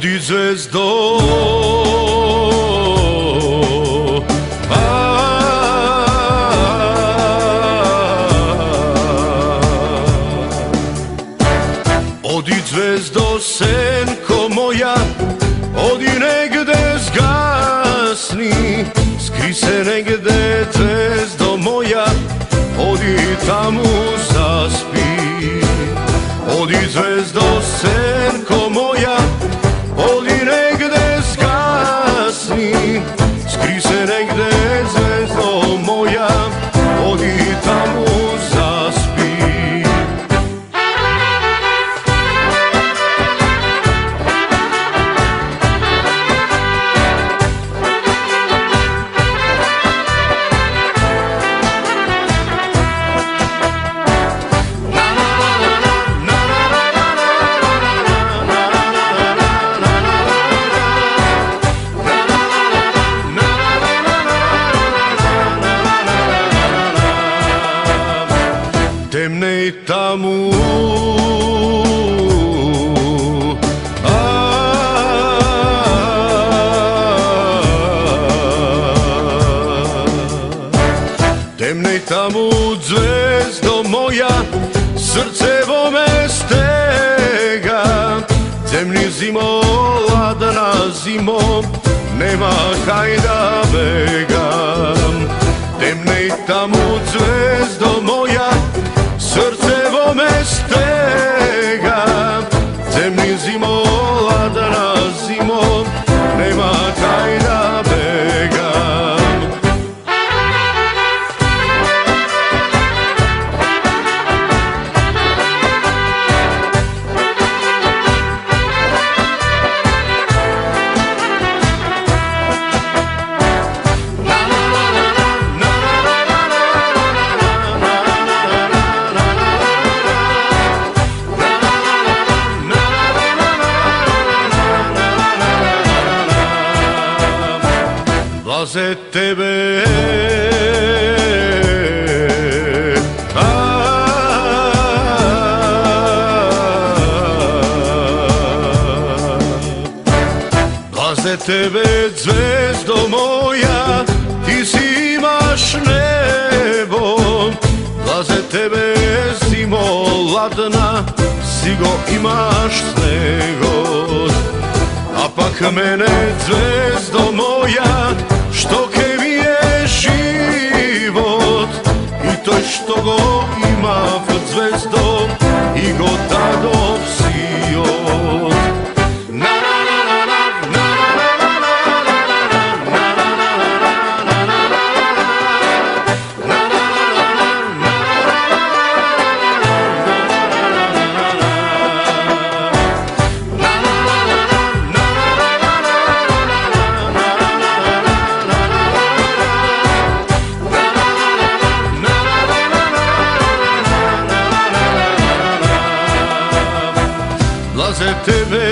Odi zvezdo, odi zvezdo, senko moja, odi negde zgasni, skri se negde zvezdo moja, odi tamo zaspi. Odi zvezdo, senko moja, odi negde zgasni, skri se negde zvezdo moja, odi tamo zaspi. Temnej tamo, temnej tamo, zvezdo moja, srce vome stega. Zemlji zimo, ladna zimo, nema kaj da begam. Temnej tamo, zvezdo moja, srce vome stega. Zemlji zimo, ladna zimo, nema kaj da begam. Blaze tebe, blaze tebe, zvezdo moja, ti si imaš nebo. Blaze tebe, zimo ladna, sigo imaš snegos. A pak mene, zvezdo moja, što ke mi je život, i to što go ima v zvezdo, i go tado psijot. Blaze tebe,